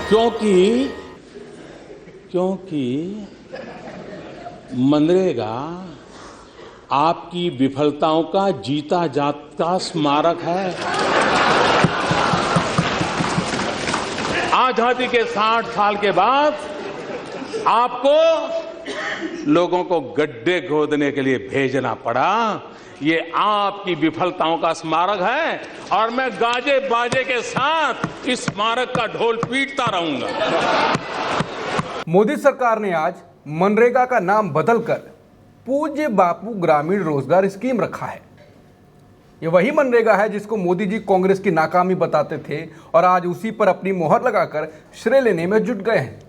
क्योंकि मनरेगा आपकी विफलताओं का जीता जागता स्मारक है। आजादी के 60 साल के बाद आपको लोगों को गड्ढे खोदने के लिए भेजना पड़ा। ये आपकी विफलताओं का स्मारक है और मैं गाजे बाजे के साथ इस स्मारक का ढोल पीटता रहूंगा। मोदी सरकार ने आज मनरेगा का नाम बदलकर पूज्य बापू ग्रामीण रोजगार स्कीम रखा है। ये वही मनरेगा है जिसको मोदी जी कांग्रेस की नाकामी बताते थे और आज उसी पर अपनी मोहर लगाकर श्रेय लेने में जुट गए हैं।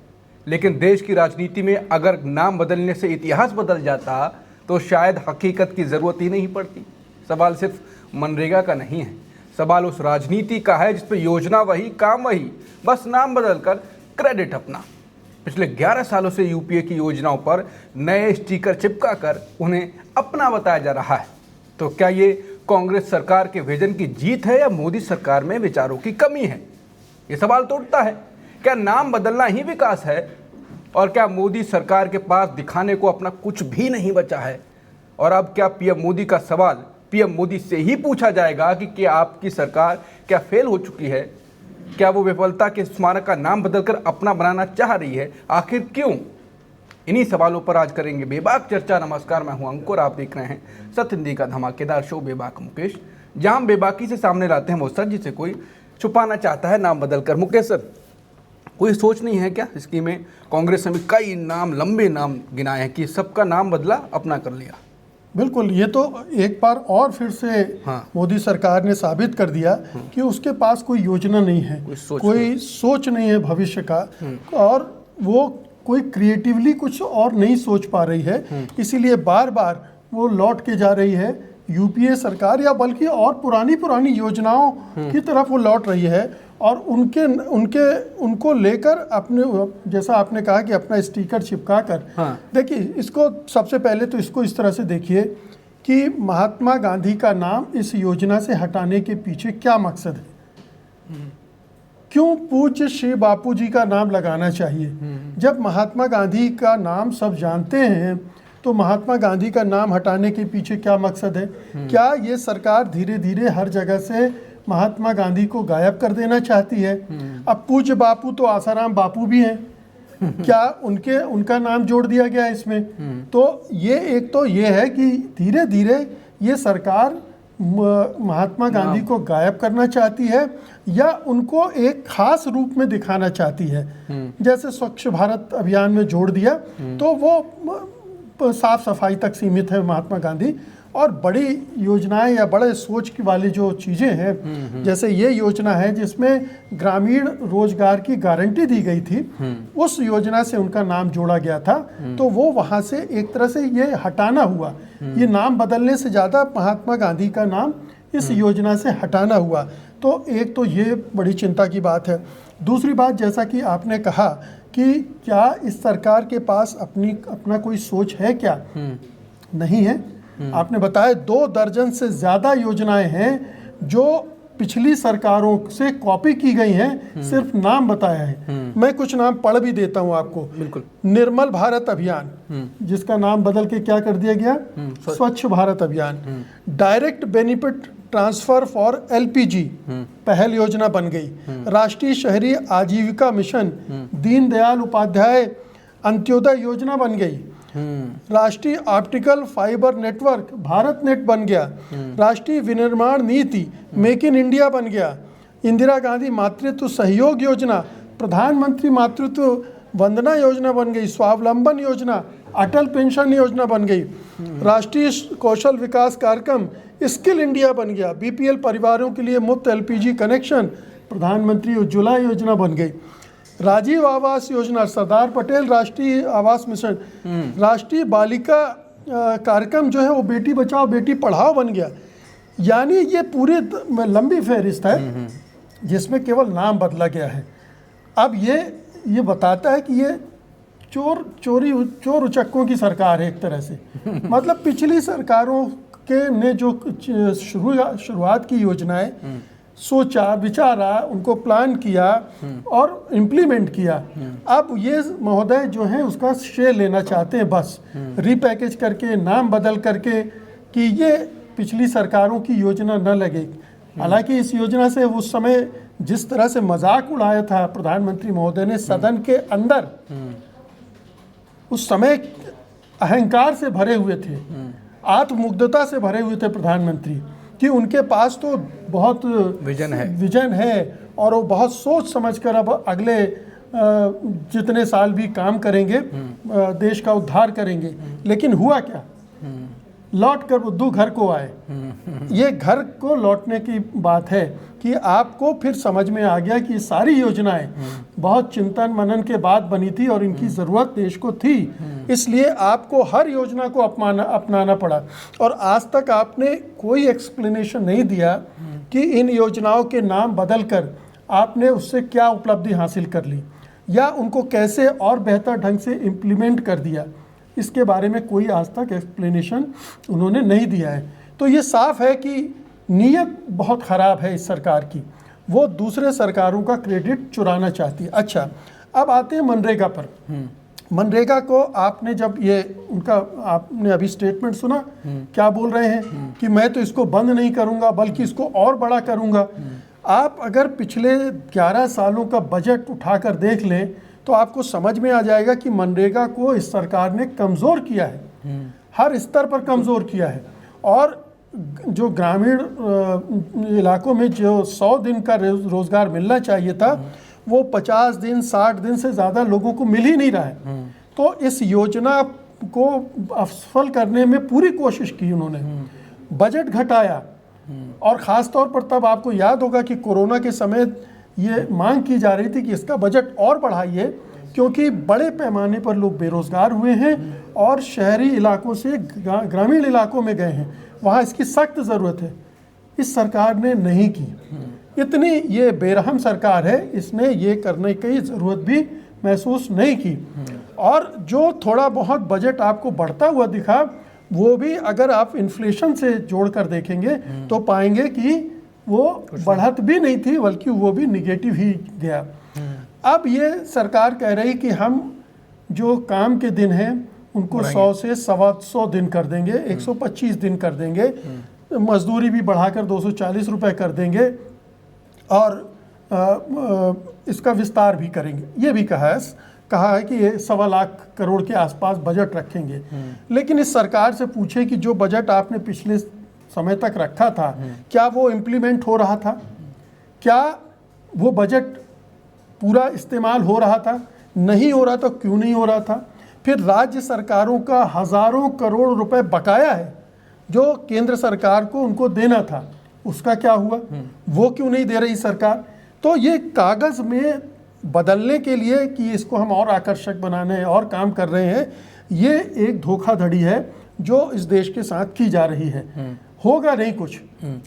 लेकिन देश की राजनीति में अगर नाम बदलने से इतिहास बदल जाता तो शायद हकीकत की ज़रूरत ही नहीं पड़ती। सवाल सिर्फ मनरेगा का नहीं है, सवाल उस राजनीति का है जिसपे योजना वही, काम वही, बस नाम बदलकर क्रेडिट अपना। पिछले 11 सालों से यूपीए की योजनाओं पर नए स्टिकर चिपकाकर उन्हें अपना बताया जा रहा है। तो क्या ये कांग्रेस सरकार के विजन की जीत है या मोदी सरकार में विचारों की कमी है? ये सवाल तो उठता है, क्या नाम बदलना ही विकास है? और क्या मोदी सरकार के पास दिखाने को अपना कुछ भी नहीं बचा है? और अब क्या पीएम मोदी का सवाल पीएम मोदी से ही पूछा जाएगा कि क्या आपकी सरकार क्या फेल हो चुकी है? क्या वो विफलता के स्मारक का नाम बदलकर अपना बनाना चाह रही है? आखिर क्यों? इन्हीं सवालों पर आज करेंगे बेबाक चर्चा। नमस्कार, मैं हूं अंकुर, आप देख रहे हैं सत्य हिंदी का धमाकेदार शो बेबाक मुकेश, जहां हम बेबाकी से सामने लाते हैं वो सच जिसे कोई छुपाना चाहता है नाम बदलकर। मुकेश सर, कोई सोच नहीं है क्या इसकी में? कांग्रेस ने भी कई नाम, लंबे नाम गिनाए हैं कि सबका नाम बदला, अपना कर लिया। बिल्कुल, ये तो एक बार और फिर से मोदी सरकार ने साबित कर दिया कि उसके पास कोई योजना नहीं है, कोई सोच नहीं है भविष्य का, और वो कोई क्रिएटिवली कुछ और नहीं सोच पा रही है। इसीलिए बार बार वो लौट के जा रही है यूपीए सरकार, या बल्कि और पुरानी योजनाओं की तरफ वो लौट रही है और उनको लेकर अपने, जैसा आपने कहा कि अपना स्टिकर चिपका कर। देखिए, इसको सबसे पहले तो इसको इस तरह से देखिए कि महात्मा गांधी का नाम इस योजना से हटाने के पीछे क्या मकसद है। क्यों पूज्य श्री बापू जी का नाम लगाना चाहिए? जब महात्मा गांधी का नाम सब जानते हैं तो महात्मा गांधी का नाम हटाने के पीछे क्या मकसद है? क्या ये सरकार धीरे धीरे हर जगह से महात्मा गांधी को गायब कर देना चाहती है? अब पूज्य बापू तो आसाराम बापू भी हैं, क्या उनका नाम जोड़ दिया गया इसमें? तो ये है कि धीरे धीरे ये सरकार महात्मा गांधी को गायब करना चाहती है या उनको एक खास रूप में दिखाना चाहती है। जैसे स्वच्छ भारत अभियान में जोड़ दिया तो वो साफ सफाई तक सीमित है महात्मा गांधी, और बड़ी योजनाएं या बड़े सोच की वाली जो चीज़ें हैं, जैसे ये योजना है जिसमें ग्रामीण रोजगार की गारंटी दी गई थी, उस योजना से उनका नाम जोड़ा गया था। तो वो वहाँ से एक तरह से ये हटाना हुआ, ये नाम बदलने से ज़्यादा महात्मा गांधी का नाम इस योजना से हटाना हुआ। तो एक तो ये बड़ी चिंता की बात है। दूसरी बात, जैसा कि आपने कहा कि क्या इस सरकार के पास अपना कोई सोच है क्या? नहीं है। आपने बताया 2 दर्जन से ज़्यादा योजनाएं हैं जो पिछली सरकारों से कॉपी की गई हैं, सिर्फ नाम बताया है। मैं कुछ नाम पढ़ भी देता हूं आपको। बिल्कुल। निर्मल भारत अभियान, जिसका नाम बदल के क्या कर दिया गया? स्वच्छ भारत अभियान। Direct benefit transfer for LPG, पहल योजना बन गई। राष्ट्रीय शहरी आजीविका मिशन, दीनदयाल उपाध्याय अंत्योदय योजना बन गई। राष्ट्रीय optical fibre network Bharat net बन गया। राष्ट्रीय विनिर्माण नीति मेक इन इंडिया बन गया। इंदिरा गांधी मातृत्व सहयोग योजना, प्रधानमंत्री मातृत्व वंदना योजना बन गई। स्वावलंबन योजना, अटल पेंशन योजना बन गई। राष्ट्रीय कौशल विकास कार्यक्रम स्किल इंडिया बन गया। बीपीएल परिवारों के लिए मुफ्त एलपीजी कनेक्शन, प्रधानमंत्री उज्ज्वला योजना बन गई। राजीव आवास योजना, सरदार पटेल राष्ट्रीय आवास मिशन। राष्ट्रीय बालिका कार्यक्रम जो है वो बेटी बचाओ बेटी पढ़ाओ बन गया। यानी ये पूरे लंबी फहरिस्त है जिसमें केवल नाम बदला गया है। अब ये बताता है कि ये चोर उचक्कों की सरकार है एक तरह से। मतलब पिछली सरकारों ने जो शुरुआत की योजनाएं सोचा विचारा, उनको प्लान किया और इम्प्लीमेंट किया। अब ये महोदय जो हैं उसका श्रेय लेना चाहते हैं, बस रीपैकेज करके, नाम बदल करके, कि ये पिछली सरकारों की योजना न लगे। हालांकि इस योजना से उस समय जिस तरह से मजाक उड़ाया था प्रधानमंत्री महोदय ने सदन के अंदर, उस समय अहंकार से भरे हुए थे, आत्ममुग्धता से भरे हुए थे प्रधानमंत्री, कि उनके पास तो बहुत विजन है और वो बहुत सोच समझकर अब अगले जितने साल भी काम करेंगे, देश का उद्धार करेंगे। लेकिन हुआ क्या? लौट कर बुद्धू घर को आए। ये घर को लौटने की बात है कि आपको फिर समझ में आ गया कि सारी योजनाएं बहुत चिंतन मनन के बाद बनी थी और इनकी ज़रूरत देश को थी, इसलिए आपको हर योजना को अपनाना पड़ा। और आज तक आपने कोई एक्सप्लेनेशन नहीं दिया कि इन योजनाओं के नाम बदलकर आपने उससे क्या उपलब्धि हासिल कर ली या उनको कैसे और बेहतर ढंग से इम्प्लीमेंट कर दिया। इसके बारे में कोई आज तक एक्सप्लेनेशन उन्होंने नहीं दिया है। तो ये साफ है कि नीयत बहुत ख़राब है इस सरकार की, वो दूसरे सरकारों का क्रेडिट चुराना चाहती है। अच्छा, अब आते हैं मनरेगा पर। मनरेगा को आपने जब ये उनका आपने अभी स्टेटमेंट सुना, क्या बोल रहे हैं कि मैं तो इसको बंद नहीं करूंगा बल्कि इसको और बड़ा करूंगा। आप अगर पिछले 11 सालों का बजट उठाकर देख लें तो आपको समझ में आ जाएगा कि मनरेगा को इस सरकार ने कमज़ोर किया है, हर स्तर पर कमज़ोर किया है। और जो ग्रामीण इलाकों में जो 100 दिन का रोज़गार मिलना चाहिए था, वो 50 दिन 60 दिन से ज़्यादा लोगों को मिल ही नहीं रहा है। तो इस योजना को असफल करने में पूरी कोशिश की उन्होंने, बजट घटाया। और ख़ास तौर पर तब आपको याद होगा कि कोरोना के समय ये मांग की जा रही थी कि इसका बजट और बढ़ाइए, क्योंकि बड़े पैमाने पर लोग बेरोज़गार हुए हैं और शहरी इलाकों से ग्रामीण इलाकों में गए हैं, वहाँ इसकी सख्त ज़रूरत है। इस सरकार ने नहीं की। इतनी ये बेरहम सरकार है, इसने ये करने की ज़रूरत भी महसूस नहीं की। और जो थोड़ा बहुत बजट आपको बढ़ता हुआ दिखा, वो भी अगर आप इन्फ्लेशन से जोड़कर देखेंगे तो पाएंगे कि वो बढ़त भी नहीं थी, बल्कि वो भी निगेटिव ही गया। अब ये सरकार कह रही कि हम जो काम के दिन हैं उनको 100 से 125 दिन कर देंगे, 125 दिन कर देंगे, मजदूरी भी बढ़ाकर 240 रुपए कर देंगे और इसका विस्तार भी करेंगे। ये भी कहा है कि ये 1.25 लाख करोड़ के आसपास बजट रखेंगे। लेकिन इस सरकार से पूछे कि जो बजट आपने पिछले समय तक रखा था, क्या वो इम्प्लीमेंट हो रहा था? क्या वो बजट पूरा इस्तेमाल हो रहा था? नहीं हो रहा तो क्यों नहीं हो रहा था? फिर राज्य सरकारों का हज़ारों करोड़ रुपए बकाया है जो केंद्र सरकार को उनको देना था, उसका क्या हुआ? वो क्यों नहीं दे रही सरकार? तो ये कागज़ में बदलने के लिए कि इसको हम और आकर्षक बनाने और काम कर रहे हैं, ये एक धोखाधड़ी है जो इस देश के साथ की जा रही है। होगा नहीं कुछ।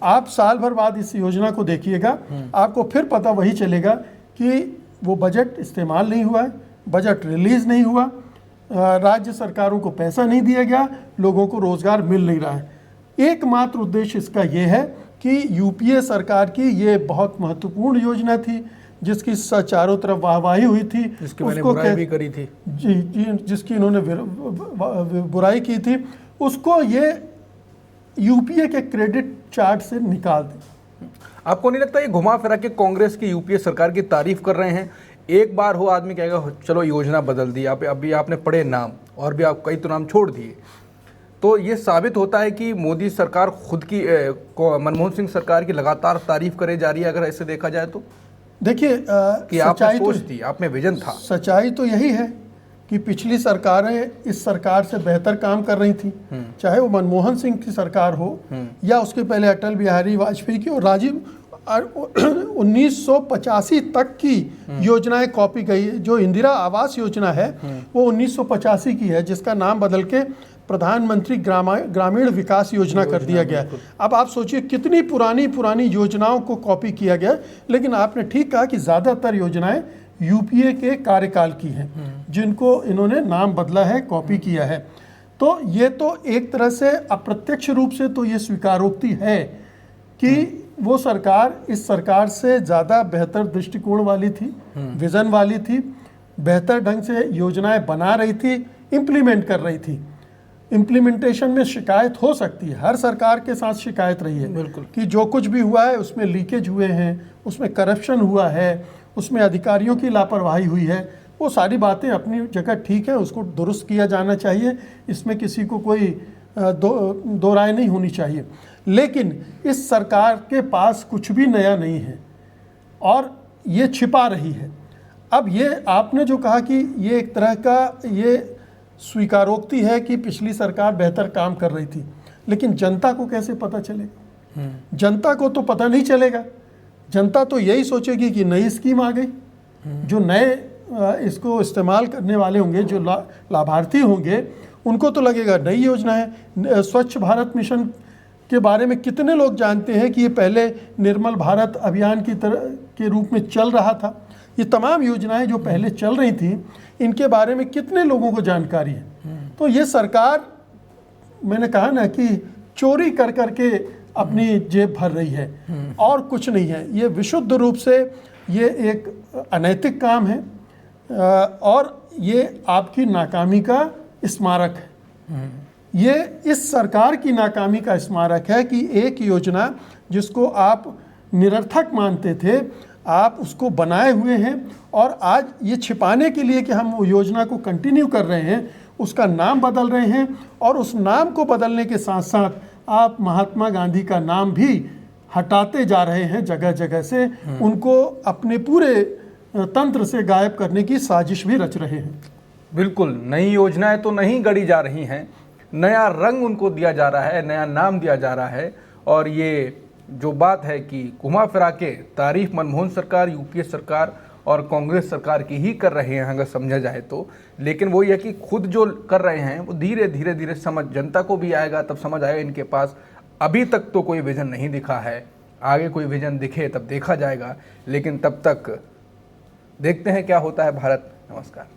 आप साल भर बाद इस योजना को देखिएगा, आपको फिर पता वही चलेगा कि वो बजट इस्तेमाल नहीं हुआ है, बजट रिलीज नहीं हुआ, राज्य सरकारों को पैसा नहीं दिया गया, लोगों को रोजगार मिल नहीं रहा है। एकमात्र उद्देश्य इसका ये है कि यूपीए सरकार की ये बहुत महत्वपूर्ण योजना थी जिसकी चारों तरफ वाहवाही हुई थी, जिसकी मैंने बुराई भी करी थी, जी जिसकी इन्होंने बुराई की थी, उसको ये यूपीए के क्रेडिट चार्ट से निकाल दें। आपको नहीं लगता ये घुमा फिरा के कांग्रेस की यूपीए सरकार की तारीफ कर रहे हैं? एक बार हो आदमी कहेगा चलो योजना बदल दी, अभी आपने पढ़े नाम और भी आप कई तो नाम छोड़ दिए, तो ये साबित होता है कि मोदी सरकार खुद की मनमोहन सिंह सरकार की लगातार तारीफ करे जा रही है। अगर ऐसे देखा जाए तो देखिए कि आपने सोच थी, आप में विजन था। सच्चाई तो यही है कि पिछली सरकारें इस सरकार से बेहतर काम कर रही थी, चाहे वो मनमोहन सिंह की सरकार हो या उसके पहले अटल बिहारी वाजपेयी की और राजीव 1985 तक की योजनाएं कॉपी गई। जो इंदिरा आवास योजना है वो 1985 की है, जिसका नाम बदल के प्रधानमंत्री ग्रामीण विकास योजना कर दिया गया। अब आप सोचिए कितनी पुरानी योजनाओं को कॉपी किया गया। लेकिन आपने ठीक कहा कि ज़्यादातर योजनाएं यूपीए के कार्यकाल की हैं जिनको इन्होंने नाम बदला है, कॉपी किया है। तो ये तो एक तरह से अप्रत्यक्ष रूप से तो ये स्वीकारोक्ति है कि वो सरकार इस सरकार से ज़्यादा बेहतर दृष्टिकोण वाली थी, विजन वाली थी, बेहतर ढंग से योजनाएं बना रही थी, इम्प्लीमेंट कर रही थी। इम्प्लीमेंटेशन में शिकायत हो सकती है, हर सरकार के साथ शिकायत रही है बिल्कुल कि जो कुछ भी हुआ है उसमें लीकेज हुए हैं, उसमें करप्शन हुआ है, उसमें अधिकारियों की लापरवाही हुई है। वो सारी बातें अपनी जगह ठीक है, उसको दुरुस्त किया जाना चाहिए, इसमें किसी को कोई दो राय नहीं होनी चाहिए। लेकिन इस सरकार के पास कुछ भी नया नहीं है और ये छिपा रही है। अब ये आपने जो कहा कि ये एक तरह का ये स्वीकारोक्ति है कि पिछली सरकार बेहतर काम कर रही थी, लेकिन जनता को कैसे पता चलेगा? जनता को तो पता नहीं चलेगा। जनता तो यही सोचेगी कि नई स्कीम आ गई। जो नए इसको इस्तेमाल करने वाले होंगे, जो लाभार्थी होंगे, उनको तो लगेगा नई योजना है। स्वच्छ भारत मिशन के बारे में कितने लोग जानते हैं कि ये पहले निर्मल भारत अभियान की तरह के रूप में चल रहा था? ये तमाम योजनाएं जो पहले चल रही थी, इनके बारे में कितने लोगों को जानकारी है? तो ये सरकार, मैंने कहा ना कि चोरी कर करके अपनी जेब भर रही है और कुछ नहीं है। ये विशुद्ध रूप से ये एक अनैतिक काम है और ये आपकी नाकामी का स्मारक है। ये इस सरकार की नाकामी का स्मारक है कि एक योजना जिसको आप निरर्थक मानते थे, आप उसको बनाए हुए हैं और आज ये छिपाने के लिए कि हम वो योजना को कंटिन्यू कर रहे हैं, उसका नाम बदल रहे हैं और उस नाम को बदलने के साथ साथ आप महात्मा गांधी का नाम भी हटाते जा रहे हैं जगह जगह से। उनको अपने पूरे तंत्र से गायब करने की साजिश भी रच रहे हैं। बिल्कुल, नई योजनाएं तो नहीं गढ़ी जा रही हैं, नया रंग उनको दिया जा रहा है, नया नाम दिया जा रहा है। और ये जो बात है कि घुमा फिरा के तारीफ मनमोहन सरकार, यूपीए सरकार और कांग्रेस सरकार की ही कर रहे हैं अगर समझा जाए तो। लेकिन वो ये कि खुद जो कर रहे हैं वो धीरे धीरे समझ जनता को भी आएगा, तब समझ आएगा इनके पास अभी तक तो कोई विजन नहीं दिखा है। आगे कोई विजन दिखे तब देखा जाएगा, लेकिन तब तक देखते हैं क्या होता है। भारत नमस्कार।